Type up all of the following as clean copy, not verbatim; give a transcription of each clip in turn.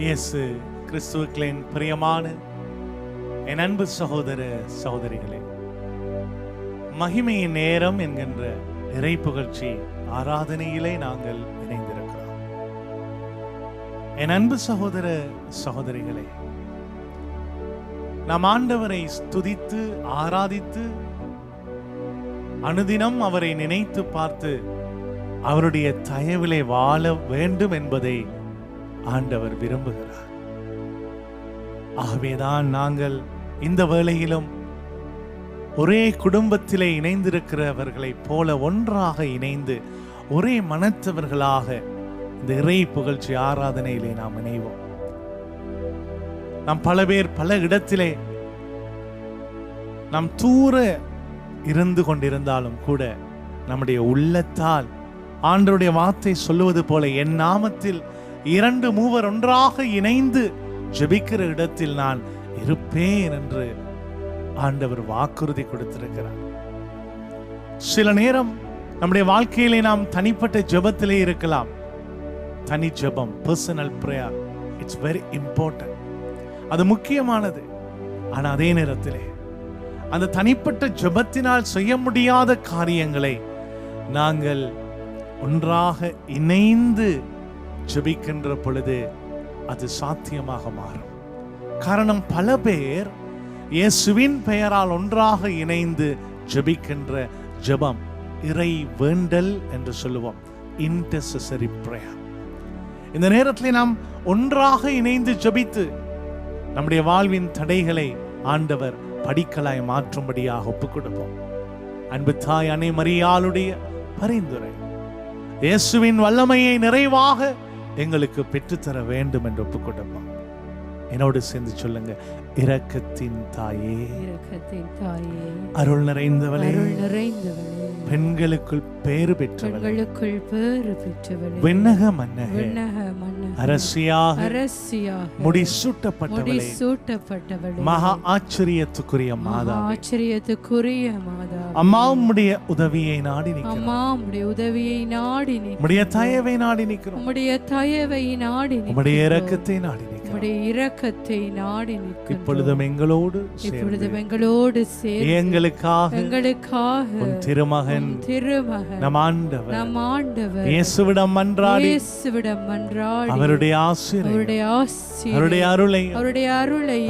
இயேசு கிறிஸ்துவுக்களின் பிரியமான என் அன்பு சகோதர சகோதரிகளே, மகிமையின் நேரம் என்கின்ற இறை புகழ்ச்சி ஆராதனையிலே நாங்கள் இணைந்திருக்கிறோம். என் அன்பு சகோதர சகோதரிகளே, நாம் ஆண்டவரை ஸ்துதித்து ஆராதித்து அனுதினம் அவரை நினைத்து பார்த்து அவருடைய தயவிலே வாழ வேண்டும் என்பதை ஆண்டவர் விரும்புகிறார். ஆகவேதான் நாங்கள் இந்த வேளையிலும் ஒரே குடும்பத்திலே இணைந்திருக்கிறவர்களைப் போல ஒன்றாக இணைந்து ஒரே மனத்தவர்களாக இந்த இறை புகழ்ச்சி ஆராதனையிலே நாம் இணைவோம். நாம் பல பேர் பல இடத்திலே நாம் தூர இருந்து கொண்டிருந்தாலும் கூட நம்முடைய உள்ளத்தால் ஆண்டவருடைய வார்த்தை சொல்லுவது போல என் நாமத்தில் 2-3 ஒன்றாக இணைந்து ஜெபிக்கிற இடத்தில் நான் இருப்பேன் என்று ஆண்டவர் வாக்குறுதி கொடுத்திருக்கிறார். சில நேரம் நம்முடைய வாழ்க்கையிலே நாம் தனிப்பட்ட ஜெபத்திலே இருக்கலாம். தனி ஜெபம், personal prayer, it's very important. அது முக்கியமானது. ஆனால் அதே நேரத்திலே அந்த தனிப்பட்ட ஜெபத்தினால் செய்ய முடியாத காரியங்களை நாங்கள் ஒன்றாக இணைந்து ஜெபிக்கின்ற பொழுது அது சாத்தியமாக மாறும். காரணம், பல பேர் இயேசுவின் பெயரால் ஒன்றாக இணைந்து ஜெபிக்கின்ற ஜெபம் இறை வேண்டல் என்று சொல்லுவோம், இன்டர்செசரி பிரேயர். இந்த நேரத்தில் நாம் ஒன்றாக இணைந்து ஜெபித்து நம்முடைய வாழ்வின் தடைகளை ஆண்டவர் படிக்கலாய் மாற்றும்படியாக ஒப்புக் கொடுப்போம். அன்பு தாய் அன்னை மரியாளுடைய பரிந்துரை இயேசுவின் வல்லமையை நிறைவாக எங்களுக்கு பெற்றுத்தர வேண்டும் என்று ஒப்புக் கொடுப்போம். என்னோடு சேர்ந்து சொல்லுங்க, இரக்கத்தின் தாயே, அருள் நிறைந்தவளே, பெண்களுக்குள் பேறு பெற்றவளே, விண்ணக மன்னகே, அரசியாக முடிசூட்டப்பட்டவளே, மகா ஆச்சரியத்துக்குரிய மாதா, அம்மா உம்முடைய உதவியை நாடி நிற்கிறோம். உம்முடைய தயவை நாடி நிற்கிறோம். உம்முடைய இரக்கத்தை நாடி நிற்கிறோம். இப்பொழுதும் எங்களோடு எங்களுக்காக உன் திருமகன் நம் ஆண்டவர் இயேசுவிடம் மன்றாடி அவருடைய ஆசீர்வாதத்தை, அவருடைய அருளை,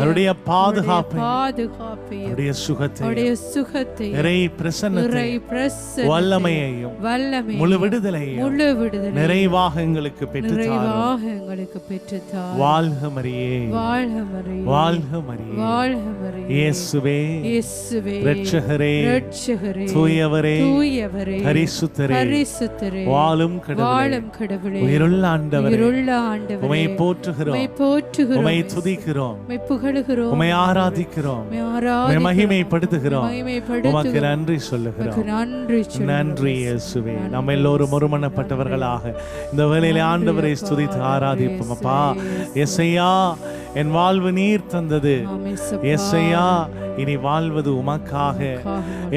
அவருடைய பாதுகாப்பை, அவருடைய சுகத்தை, இறை பிரசன்னத்தை, வல்லமையையும் முழு விடுதலையும் நிறைவாக எங்களுக்கு பெற்றுத்தாரும். வாழ்க மரியே, வாழ்க மரியே, இயேசுவே, இரட்சகரே, தூயவரே, பரிசுத்தரே, வாழும் கடவுளே, உயிருள்ள ஆண்டவரே, உம்மை போற்றுகிறோம், உம்மை துதிக்கிறோம், உம்மை ஆராதிக்கிறோம், உம்மை மகிமைப்படுத்துகிறோம். உமக்கு நன்றி சொல்லுகிறோம். நன்றி இயேசுவே. நம்ம எல்லோரும் ஒருமனப்பட்டவர்களாக இந்த வேளையிலே ஆண்டவரை ஸ்துதித்து ஆராதிப்போம். அப்பா, யெசையா, என் வாழ்வு நீர் தந்தது. யெசையா, இனி வாழ்வது உமக்காக.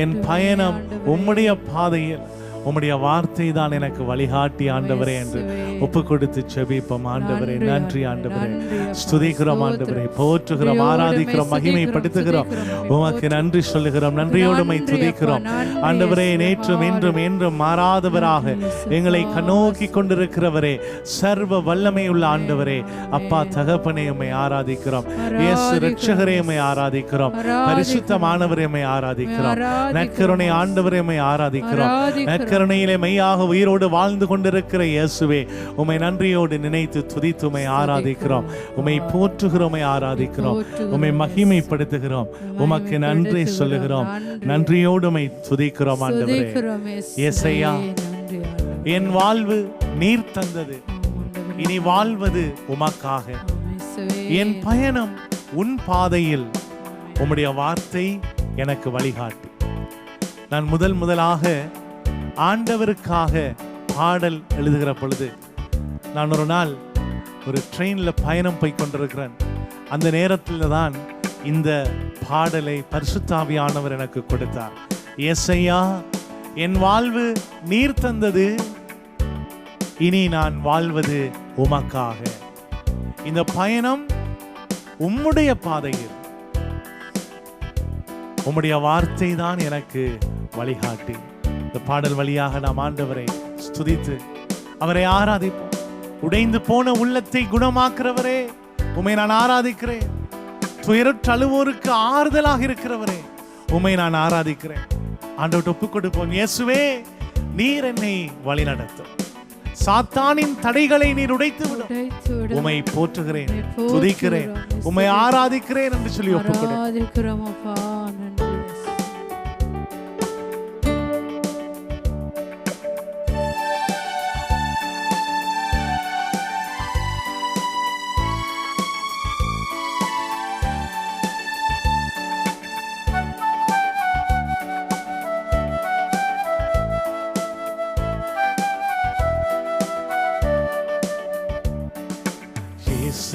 என் பயணம் உம்முடைய பாதையில், உம்முடைய வார்த்தை தான் எனக்கு வழிகாட்டி ஆண்டவரே என்று ஒப்பு கொடுத்து செபிப்போம். ஆண்டவரே, நன்றி ஆண்டவரே, ஸ்துதிக்கிறோம் ஆண்டவரே, போற்றுகிறோம், ஆராதிக்கிறோம், மகிமைப்படுத்துகிறோம். உமக்கு நன்றி சொல்லுகிறோம், நன்றியோடுமை துதிக்கிறோம். ஆண்டவரே, நேற்றும் இன்றும் என்றும் மாறாதவராக எங்களை கண்ணோக்கி கொண்டிருக்கிறவரே, சர்வ வல்லமை உள்ள ஆண்டவரே, அப்பா தகப்பனே, உம்மை ஆராதிக்கிறோம். இயேசு இரட்சகரே, உம்மை ஆராதிக்கிறோம். பரிசுத்தமானவரே, உம்மை ஆராதிக்கிறோம். நற்கருணை ஆண்டவரே, உம்மை ஆராதிக்கிறோம். கருணையிலே மெய்யாக உயிரோடு வாழ்ந்து கொண்டிருக்கிற இயேசுவே, உம்மை நன்றியோடு நினைத்து துதித்து உம்மை ஆராதிக்கிறோம். உம்மை போற்றுகிறோம், உம்மை ஆராதிக்கிறோம், உம்மை மகிமைப்படுத்துகிறோம். உமக்கு நன்றி சொல்லுகிறோம், நன்றியோடு உம்மை துதிக்கிறோம். ஆண்டவரே, யெசையா, என் வாழ்வு நீர் தந்தது, இனி வாழ்வது உமக்காக. என் பயணம் உன் பாதையில், உம்முடைய வார்த்தை எனக்கு வழிகாட்டி. நான் முதலாக ஆண்டவருக்காக பாடல் எழுதுகிற பொழுது, நான் ஒரு நாள் ஒரு ட்ரெயினில் பயணம் போய் கொண்டிருக்கிறேன். அந்த நேரத்தில் தான் இந்த பாடலை பரிசுத்தாவியானவர் எனக்கு கொடுத்தார். யெசையா, என் வாழ்வு நீர் தந்தது, இனி நான் வாழ்வது உமக்காக. இந்த பயணம் உம்முடைய பாதையில் உம்முடைய வார்த்தை தான் எனக்கு வழிகாட்டி. இந்த பாடல் வழியாக நாம் ஆண்டவரை ஸ்துதித்து அவரை ஆராதிப்போம். உடைந்து போன உள்ளத்தை குணமாக்குறவரே, உம்மை நான் ஆராதிக்கிறேன். துயரற்ற அழுவோருக்கு ஆறுதலாக இருக்கிறவரே, உம்மை நான் ஆராதிக்கிறேன். ஆண்டவர்கிட்ட ஒப்புக் கொடுப்போம். இயேசுவே, நீர் என்னை வழி நடத்தும். சாத்தானின் தடைகளை நீர் உடைத்து விடும். உம்மை போற்றுகிறேன், துதிக்கிறேன், உம்மை ஆராதிக்கிறேன் என்று சொல்லி ஒப்புக் கொடுக்கிறோம்.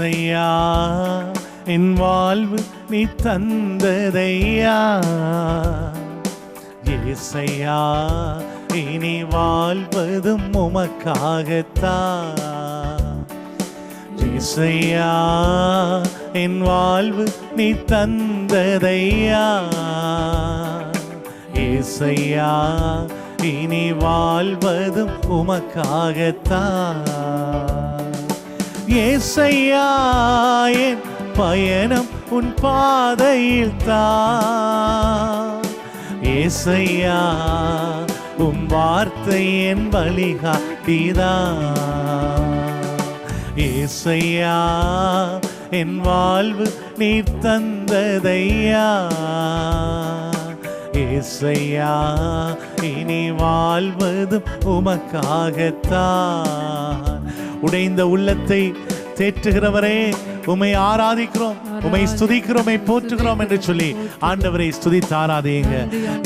ஏசையா, என் வாழ்வு நீ தந்ததையா. ஏசையா, இனி வாழ்வதும் உமக்காகத்தான். ஏசையா, என் வாழ்வு நீ தந்ததையா. ஏசையா, இனி வாழ்வதும் உமக்காகத்தான். ஏசையா, என் பயணம் உன் பாதையில் தான். ஏசையா, உம் வார்த்தை என் வழிகாட்டிதான். ஏசையா, என் வாழ்வு நீர் தந்ததையா. ஏசையா, இனி வாழ்வதும் உமக்காகத்தான். உடைந்த உள்ளத்தை தேற்றுகிறவரே, உம்மை ஆராதிக்கிறோம், உம்மை ஸ்துதிக்கிறோம், உம்மை போற்றுகிறோம் என்று சொல்லி ஆண்டவரை ஸ்துதித்து ஆராதியுங்க.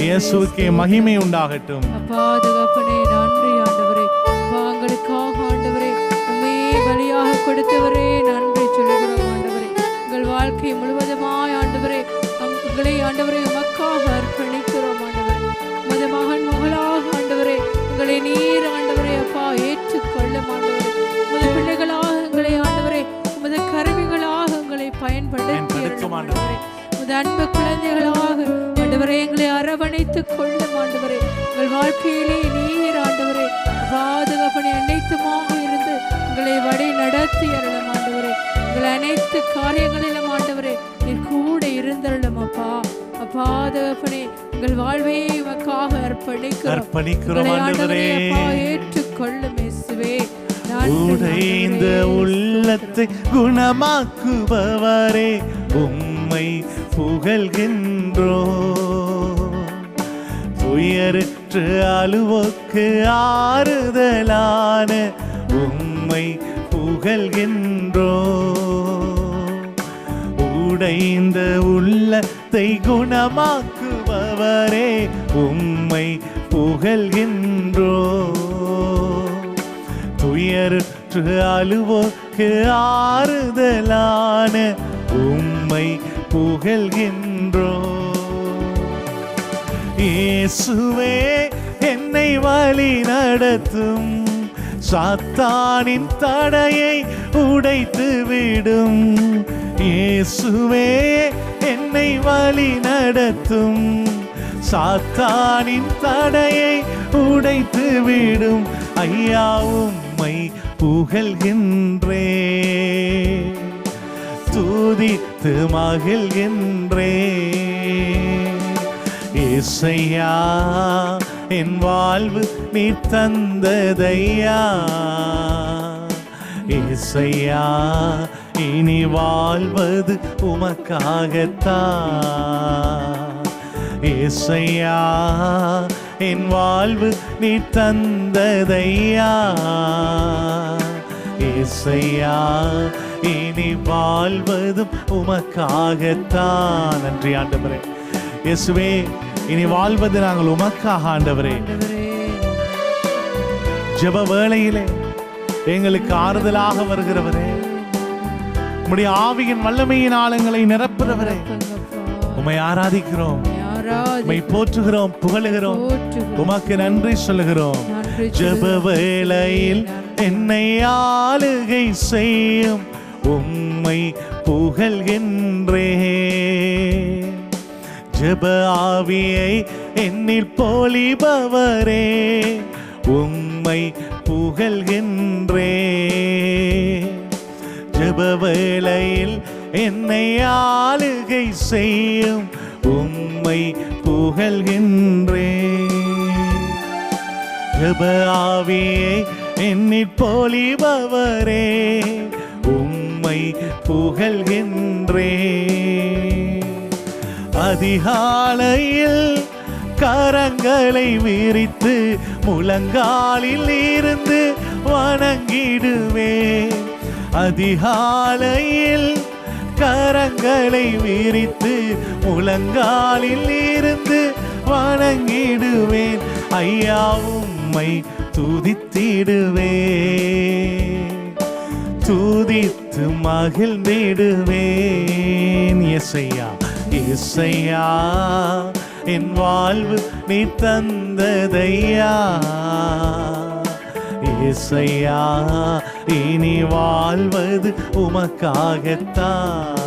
இயேசுவுக்கே மகிமை உண்டாகட்டும். அப்பா தகப்பனே, நன்றி ஆண்டவரே. எங்களுக்காக ஆண்டவரே உம்மை பலியாக கொடுத்தவரே, நன்றி சொல்லுகிறோம் ஆண்டவரே. எங்கள் வாழ்க்கை முழுவதுமாய் ஆண்டவரே உங்களை ஆண்டவரே உமக்காக அர்ப்பணிக்கிறோம் ஆண்டவரே. உமது மகன் மகளாக ஆண்டவரே உங்களை நீர் ஆண்டவரே அப்பா ஏற்றுக்கொள்ளும் ஆண்டவரே. உமது பிள்ளைகளாக எங்களை ஆண்டவரே உமது கருவிகளாக எங்களை பயன்படுத்தும் ஆண்டவரே. உமது அன்பு குழந்தைகளாக ஆண்டவரே எங்களை அரவணைத்துக் கொள்ளும் ஆண்டவரே. எங்கள் வாழ்க்கையிலே நீர் ஆண்டவரே பாதுகாப்பனை அனைத்துமாக இருந்து எங்களை வழி நடத்தி அருளும் ஆண்டவரே. எங்கள் அனைத்து காரியங்களிலும் ஆண்டவரே நீர் கூட இருந்தருளும் அப்பா. அப்பா தகப்பனே, எங்கள் வாழ்வை உமக்காக அர்ப்பணிக்கிறோம் ஆண்டவரே. அப்பா ஏற்றுக்கொள்ளும் இயேசுவே. உடைந்த உள்ளத்தை குணமாக்குபவரே, உம்மை புகழ்கின்றோம். துயரற்று அழுவோக்கு ஆறுதலான உம்மை புகழ்கின்றோம். உடைந்த உள்ளத்தை குணமாக்குபவரே, உம்மை புகழ்கின்றோம். துயரற்று அழுவோக்கு ஆறுதலான உம்மை புகழ்கின்றோம். இயேசுவே, என்னை வழி நடத்தும். சாத்தானின் தடையை உடைத்து விடும். இயேசுவே, என்னை வழி நடத்தும். சாத்தானின் தடையை உடைத்து விடும். ஐயா, உம்மை புகழ்கின்றே, துதித்து மகிழ்கின்றே. ஏசையா, என் வாழ்வு நீ தந்ததையா. ஏசையா, இனி வாழ்வது உமக்காகத்தான். ஏசையா, என் வாழ்வு நீ தந்ததையா. ஏசையா, இனி வாழ்வதும் உமக்காகத்தான். நன்றி ஆண்டவரே. இயேசுவே, இனி வாழ்வது நாங்கள் உமக்காக ஆண்டவரே. ஜெப வேளையிலே எங்களுக்கு ஆறுதலாக வருகிறவரே, உம்முடைய ஆவியின் வல்லமையின் ஆழங்களை நிரப்புகிறவரே, உம்மை ஆராதிக்கிறோம், உம்மை போற்றுகிறோம், புகழுகிறோம், உமக்கு நன்றி சொல்லுகிறோம். ஜெப வேளையில் என்னை ஆளுகை செய்யும் உம்மை புகழ்கின்றே. ஜெப ஆவியை என்னில் பொழிபவரே, உம்மை புகழ்கின்றே. ஜெப வேளையில் என்னை ஆளுகை செய்யும் உம்மை புகழ்கின்றே. ஜெப ஆவியை என்னில் பொழிபவரே, உம்மை புகழ்கின்றே. அதிகாலையில் கரங்களை விரித்து முழங்காலில் இருந்து வணங்கிடுவேன். அதிகாலையில் கரங்களை விரித்து முழங்காலில் இருந்து வணங்கிடுவேன். ஐயா உம்மை துதித்திடுவேன், துதித்து மகிழ்ந்திடுவேன். இயேசையா இயேசையா என் வாழ்வு நீ தந்ததையா. இயேசையா இனி வாழ்வது உமக்காகத்தான்.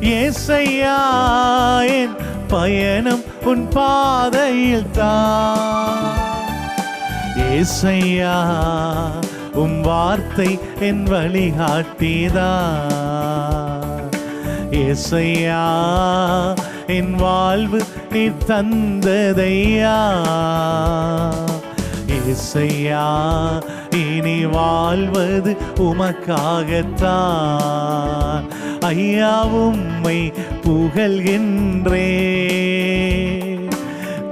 இயேசையா என் பயணம் உன் பாதையில் தான். இயேசையா உம் வார்த்தை என் வழிகாட்டிதான். இயேசையா என் வாழ்வு நீ தந்ததையா. இயேசையா இனி வாழ்வது உமக்காகத்தான். ஐயா உம்மை புகழ்கின்றே,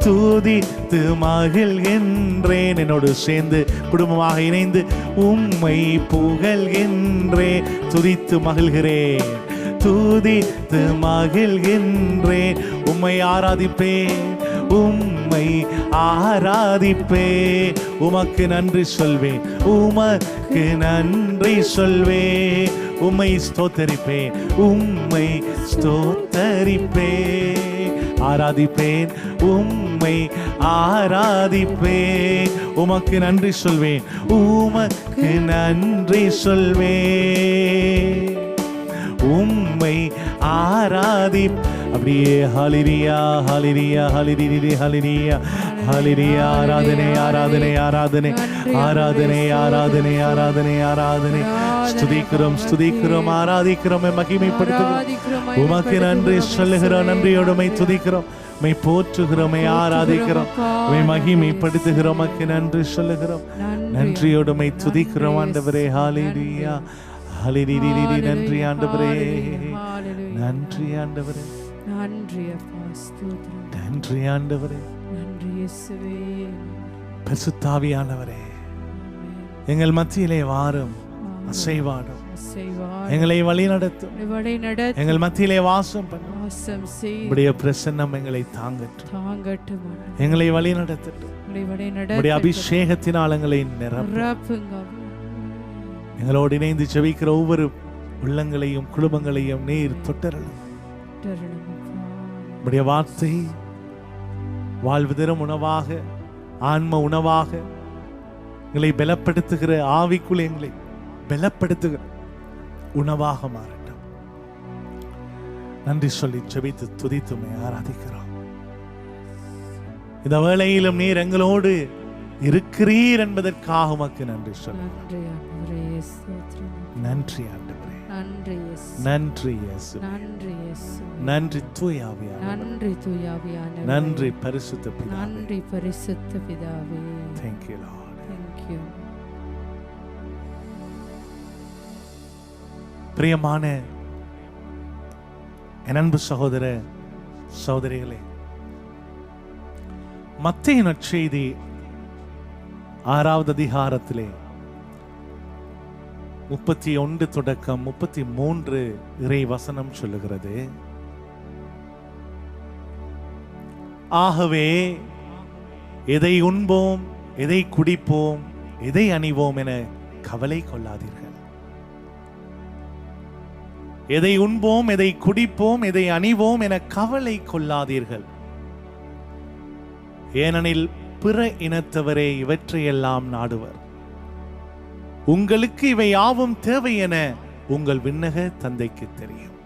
துதித்து மகிழ்கின்றேன். என்னோடு சேர்ந்து குடும்பமாக இணைந்து உம்மை புகழ்கின்றேன், துதித்து மகிழ்கிறேன், துதித்து மகிழ்கின்றேன். உம்மை ஆராதிப்பேன், உம்மை ஆராதிப்பேன். உமக்கு நன்றி சொல்வேன், உமக்கு நன்றி சொல்வேன். உம்மை ஸ்தோத்தரிப்பேன், உம்மை ஸ்தோத்தரிப்பேன். ஆராதிப்பேன், உம்மை ஆராதிப்பேன். உமக்கு நன்றி சொல்வேன், உமக்கு நன்றி சொல்வேன். உம்மை ஆராதி. அப்படியே ஹல்லேலூயா ஹல்லேலூயா ஹல்லேலூயா ஹல்லேலூயா ஹல்லேலூயா. ஆராதனை ஆராதனை ஆராதனை ஆராதனை ஆராதனை ஆராதனை ஆராதனை. ஸ்துதிக்கிறோம் ஸ்துதிக்கிறோம் ஆராதிக்கிறோம் மகிமைப்படுத்துகிறோம். உமக்கு நன்றி சொல்லுகிறோம், நன்றியோடுமை துதிக்கிறோம், மை போற்றுகிறோம், ஆராதிக்கிறோம், மகிமைப்படுத்துகிறோம். உமக்கு நன்றி சொல்லுகிறோம், நன்றியோடுமை துதிக்கிறோம். ஆண்டவரே ஹல்லேலூயா ஹல்லேலூயா. நன்றி ஆண்டவரே, நன்றி ஆண்டவரே, நன்றி அப்பா, ஸ்தோத்திரம். நன்றி ஆண்டவரே, நன்றி இயேசுவே. பரிசுத்த ஆவியானவரே எங்கள் மத்தியிலே வாரும், அசைவாடும், எங்களை வழி நடத்தும், எங்கள் மத்தியிலே வாசம் பண்ணும். உம்முடைய பிரசன்னம் எங்களை தாங்கட்டும், எங்களை வழி நடத்தட்டும். உம்முடைய அபிஷேகத்தினால் எங்களை நிரப்புங்க. எங்களோடு இணைந்து ஜெபிக்கிற ஒவ்வொரு உள்ளங்களையும் குடும்பங்களையும் நீர் தொட்டருளும். உம்முடைய வார்த்தை வாழ்வு தரும் உணவாக, ஆன்ம உணவாக எங்களை பலப்படுத்துகிற, ஆவிக்குள் எங்களை பலப்படுத்துகிற உணவாக மாறட்டும். நன்றி சொல்லி ஜெபித்து துதித்துமை ஆராதிக்கிறோம். இந்த வேளையிலும் நீர் எங்களோடு இருக்கிறீர் என்பதற்காக உமக்கு நன்றி சொல்லுகிறோம். நன்றி ஆண்டவரே, நன்றி இயேசு, நன்றி தூய ஆவியானவரே, நன்றி பரிசுத்த பிதாவே. Thank you Lord. Thank you. பிரியமான என் அன்பு சகோதர சகோதரிகளே, மத்தேயு நற்செய்தி 6வது அதிகாரத்திலே 31 தொடக்கம் 33 இறை வசனம் சொல்லுகிறது. ஆகவே எதை உண்போம், எதை குடிப்போம், எதை அணிவோம் என கவலை கொள்ளாதீர்கள். எதை உண்போம், எதை குடிப்போம், எதை அணிவோம் என கவலை கொள்ளாதீர்கள். ஏனெனில் பிற இனத்தவரே இவற்றையெல்லாம் நாடுவர். உங்களுக்கு இவை யாவும் தேவை என உங்கள் விண்ணக தந்தைக்கு தெரியும்.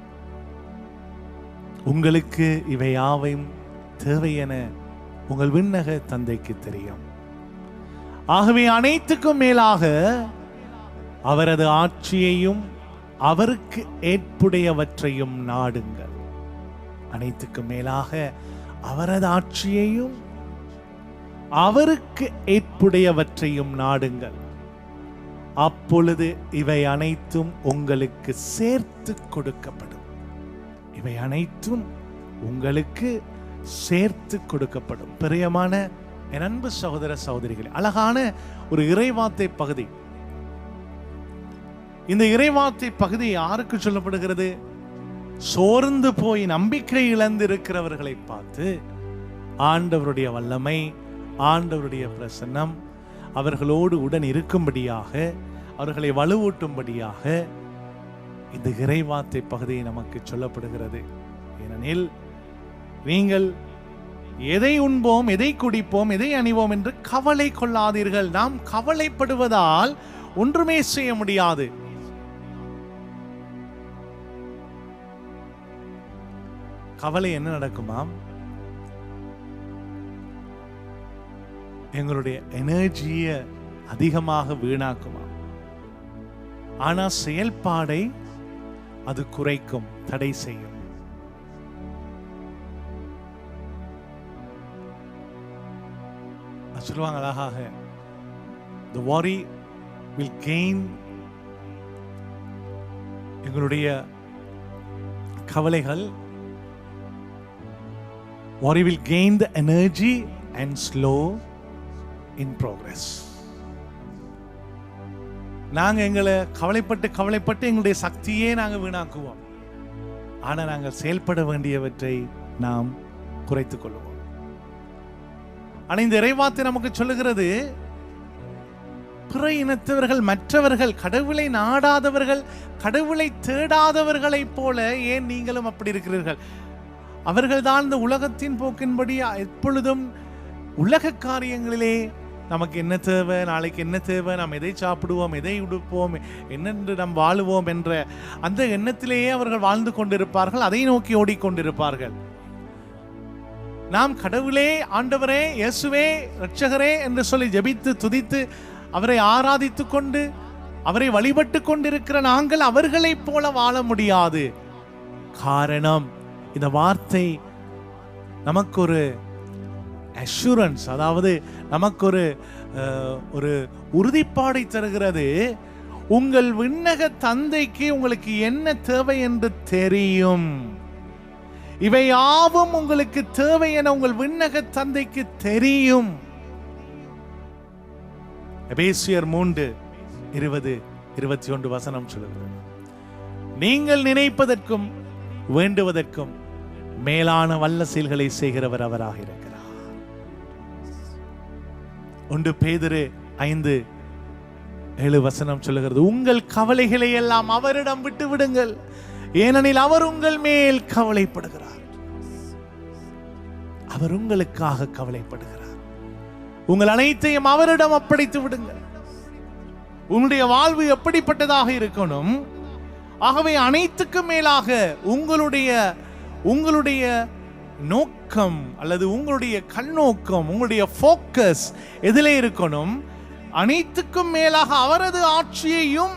உங்களுக்கு இவை யாவையும் தேவை என உங்கள் விண்ணக தந்தைக்கு தெரியும். ஆகவே அனைத்துக்கும் மேலாக அவரது ஆட்சியையும் அவருக்கு ஏற்புடையவற்றையும் நாடுங்கள். அனைத்துக்கும் மேலாக அவரது ஆட்சியையும் அவருக்கு ஏற்புடையவற்றையும் நாடுங்கள். அப்பொழுது இவை அனைத்தும் உங்களுக்கு சேர்த்து கொடுக்கப்படும். இவை அனைத்தும் உங்களுக்கு சேர்த்து கொடுக்கப்படும். பிரியமான என் அன்பு சகோதர சகோதரிகளே, அழகான ஒரு இறைவார்த்தை பகுதி. இந்த இறைவார்த்தை பகுதி யாருக்கு சொல்லப்படுகிறது? சோர்ந்து போய் நம்பிக்கை இழந்து இருக்கிறவர்களை பார்த்து ஆண்டவருடைய வல்லமை, ஆண்டவருடைய பிரசன்னம் அவர்களோடு உடன் இருக்கும்படியாக, அவர்களை வலுவூட்டும்படியாக இந்த இறைவார்த்தை பகுதி நமக்கு சொல்லப்படுகிறது. ஏனெனில் நீங்கள் எதை உண்போம், எதை குடிப்போம், எதை அணிவோம் என்று கவலை கொள்ளாதீர்கள். நாம் கவலைப்படுவதால் ஒன்றுமே செய்ய முடியாது. கவலை என்ன நடக்குமாம்? எங்களுடைய எனர்ஜியை அதிகமாக வீணாக்குமா. ஆனா செயல்பாடை அது குறைக்கும், தடை செய்யும். சொல்லுவாங்க அழகாக, the worry will gain, எங்களுடைய கவலைகள், worry will gain the energy and slow in progress. நாங்க எங்களை கவலைப்பட்டு எங்களுடைய சக்தியே நாங்க வீணாக்குவோம். ஆனா நாங்கள் செயல்பட வேண்டியவற்றை நாம் குறைத்துக் கொள்வோம். ஆனா இந்த இறைவார்த்தை நமக்கு சொல்லுகிறது, பிற இனத்தவர்கள், மற்றவர்கள், கடவுளை நாடாதவர்கள், கடவுளை தேடாதவர்களை போல ஏன் நீங்களும் அப்படி இருக்கிறீர்கள்? அவர்கள் தான் இந்த உலகத்தின் போக்கின்படி எப்பொழுதும் உலக காரியங்களிலே நமக்கு என்ன தேவை, நாளைக்கு என்ன தேவை, நாம் எதை சாப்பிடுவோம், எதை உடுப்போம், என்னென்று நாம் வாழுவோம் என்ற அந்த எண்ணத்திலேயே அவர்கள் வாழ்ந்து கொண்டிருப்பார்கள். அதை நோக்கி ஓடிக்கொண்டிருப்பார்கள். நாம் கடவுளே, ஆண்டவரே, இயேசுவே, இரட்சகரே என்று சொல்லி ஜெபித்து துதித்து அவரை ஆராதித்து கொண்டு அவரை வழிபட்டு கொண்டிருக்கிற நாங்கள் அவர்களைப் போல வாழ முடியாது. காரணம், இந்த வார்த்தை நமக்கு ஒரு அஷூரன்ஸ், அதாவது நமக்கு ஒரு உறுதிப்பாடை தருகிறது. உங்கள் விண்ணக தந்தைக்கு உங்களுக்கு என்ன தேவை என்று தெரியும். இவை யாவும் உங்களுக்கு தேவை என உங்கள் விண்ணக தந்தைக்கு தெரியும். எபேசியர் 3:20-21 வசனம் சொல்லுகிறது, நீங்கள் நினைப்பதற்கும் வேண்டுவதற்கும் மேலான வல்ல செயல்களை செய்கிறவர் அவராக இருக்கிறார். 1 பேதுரு 5:7 வசனம் சொல்லுகிறது, உங்கள் கவலைகளை எல்லாம் அவரிடம் விட்டு விடுங்கள், ஏனெனில் அவர் உங்கள் மேல் கவலைப்படுகிறார். அவர் உங்களுக்காக கவலைப்படுகிறார். உங்கள் அனைத்தையும் அவரிடம் ஒப்படைத்து விடுங்கள். உங்களுடைய வாழ்வு எப்படிப்பட்டதாக இருக்கணும்? ஆகவே அனைத்துக்கும் மேலாக உங்களுடைய நோக்கம் அல்லது உங்களுடைய கண்ணோக்கம், உங்களுடைய ஃபோக்கஸ் எதிலே இருக்கணும்? அனைத்துக்கும் மேலாக அவரது ஆட்சியையும்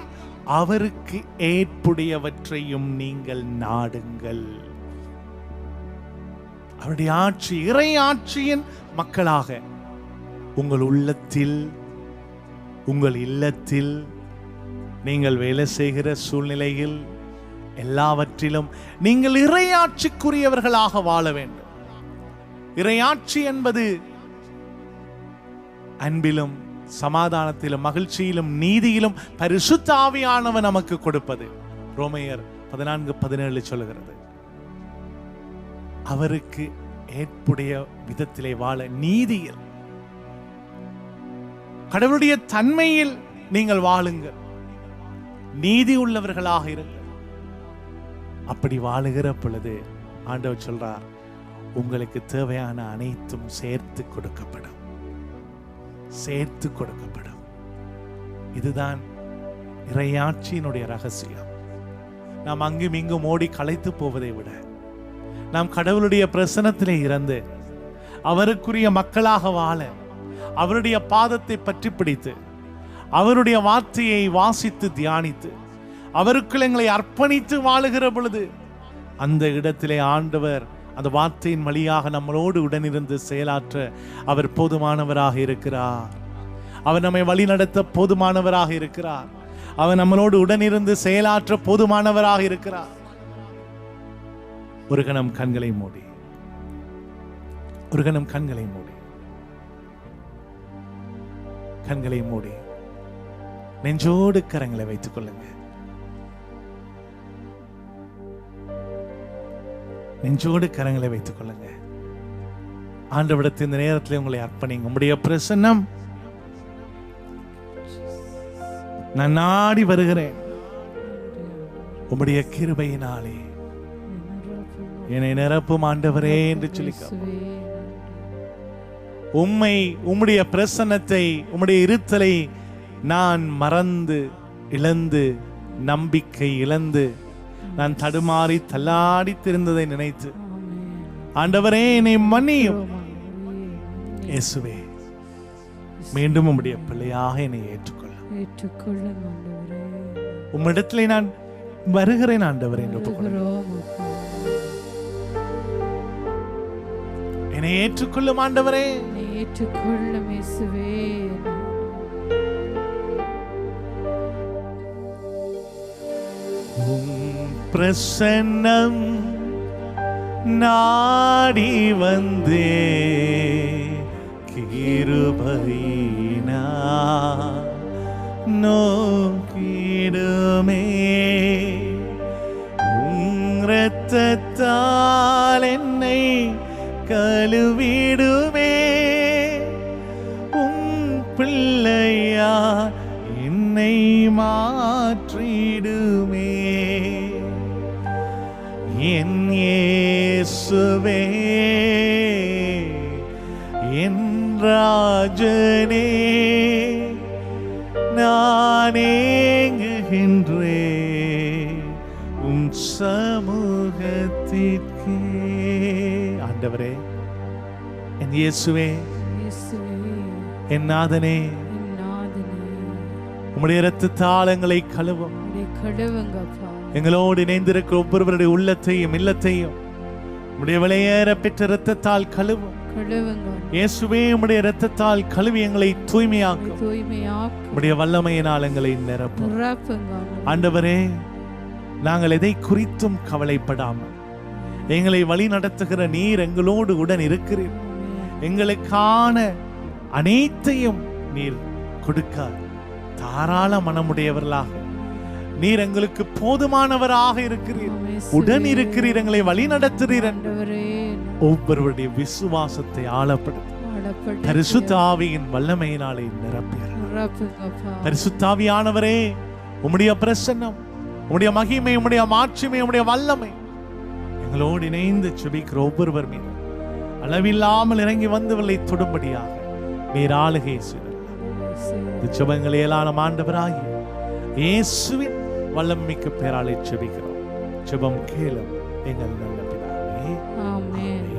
அவருக்கு ஏற்புடையவற்றையும் நீங்கள் நாடுங்கள். அவருடைய ஆட்சி, இறை ஆட்சியின் மக்களாக உங்கள் உள்ளத்தில், உங்கள் இல்லத்தில், நீங்கள் வேலை செய்கிற சூழ்நிலையில், எல்லாவற்றிலும் நீங்கள் இறையாட்சிக்குரியவர்களாக வாழ வேண்டும். இறையாட்சி என்பது அன்பிலும் சமாதானத்திலும் மகிழ்ச்சியிலும் நீதியிலும் பரிசுத்த ஆவியானவர் நமக்கு கொடுப்பது. ரோமையர் 14:17 சொல்லுகிறது. அவருக்கு ஏற்புடைய விதத்திலே வாழ, நீதியில், கடவுளுடைய தன்மையில் நீங்கள் வாழுங்கள், நீதி உள்ளவர்களாக இருங்கள். அப்படி வாழுகிற பொழுது ஆண்டவர் சொல்றார், உங்களுக்கு தேவையான அனைத்தும் சேர்த்து கொடுக்கப்படும், சேர்த்து கொடுக்கப்படும். இதுதான் இறையாட்சியினுடைய ரகசியம். நாம் அங்கும் இங்கும் ஓடி களைத்து போவதை விட நாம் கடவுளுடைய பிரசன்னத்திலே இருந்து அவருக்குரிய மக்களாக வாழ, அவருடைய பாதத்தை பற்றி பிடித்து, அவருடைய வார்த்தையை வாசித்து தியானித்து, அவருக்குள் எங்களை அர்ப்பணித்து வாழுகிற பொழுது அந்த இடத்திலே ஆண்டவர் அந்த வார்த்தையின் வழியாக நம்மளோடு உடனிருந்து செயலாற்ற அவர் போதுமானவராக இருக்கிறார். அவர் நம்மை வழி நடத்த போதுமானவராக இருக்கிறார். அவர் நம்மளோடு உடனிருந்து செயலாற்ற போதுமானவராக இருக்கிறார். ஒரு கணம் கண்களை மூடி, ஒரு கணம் கண்களை மூடி, கண்களை மூடி நெஞ்சோடு கரங்களை வைத்துக் கொள்ளுங்க. நெஞ்சோடு கரங்களை வைத்துக் கொள்ளுங்க. ஆண்டவரிடத்தில் இந்த நேரத்தில் உங்களை அர்ப்பணிங்க. உம்முடைய பிரசன்னம் நான் நாடி வருகிறேன். உம்முடைய கிருபையினாலே என்னை நிரப்பும் ஆண்டவரே என்று சொல்லி உம்மை, உம்முடைய பிரசன்னத்தை, உம்முடைய இருத்தலை நான் மறந்து இழந்து, நம்பிக்கை இழந்து, நான் தடுமாறி தள்ளாடி திரிந்ததை நினைத்து ஆண்டவரே என்னை மன்னியும். இயேசுவே, மீண்டும் உம்முடைய பிள்ளையாக என்னை ஏற்றுக்கொள்ள உம்மிடத்திலே நான் வருகிறேன் ஆண்டவரே என்று என்னை ஏற்றுக்கொள்ளும் ஆண்டவரே, ஏற்றுக்கொள்ளும் இயேசுவே. பிரசன்னம் நாடி வந்தே கிருபையினா நோக்கிடுமே, இரத்தத்தால் என்னை கழுவிடுமே, பிள்ளையா என்னை மாற்றிடுமே. என் இயேசுவே, என் ராஜனே, நான் ஏங்குகின்றேன் உம் சமூகத்திற்கே. ஆண்டவரே, என் இயேசுவே, என் நாதனே, உம்முடைய இரத்தத்தால் எங்களை கழுவும். எங்களோடு இணைந்திருக்கிற ஒவ்வொருவருடைய உள்ளத்தையும் இல்லத்தையும் உம்முடைய விலையேற பெற்ற இரத்தத்தால் கழுவும். இயேசுவே, உம்முடைய இரத்தத்தால் கழுவி எங்களை தூய்மையாக்கும். உம்முடைய வல்லமையினால் எங்களை நிரப்பும். ஆண்டவரே, நாங்கள் எதை குறித்தும் கவலைப்படாமல் எங்களை வழி நடத்துகிற நீர் எங்களோடு உடன் இருக்கிறீர். எங்களுக்கான அனைத்தையும் நீர் கொடுக்க தாராள மனமுடையவர்களாக நீர் எங்களுக்கு போதுமானவராக இருக்கிறீர், உடன் இருக்கிறீர், எங்களை வழி நடத்துகிறீர். ஒவ்வொருவருடைய விசுவாசத்தை ஆழப்படுத்தி பரிசுத்த ஆவியின் வல்லமையினாலே நிரப்பீர். பரிசுத்த ஆவியானவரே, உம்முடைய பிரசன்னம், உம்முடைய மகிமை, உம்முடைய மாட்சிமை, உம்முடைய வல்லமை எங்களோடு இணைந்து செபிக்கிற ஒவ்வொருவர் மீது அளவில்லாமல் இறங்கி வந்தவர்களை தொடும்படியாக நீர் ஆளுகை செய்தார். ஜெபங்களை எல்லாம் ஆண்டவராகி இயேசுவின் வல்லமிக்க பெயராலே செபிக்கிறோம். ஜெபம் கேளும் எங்கள் நல்ல பிதாவே. ஆமென்.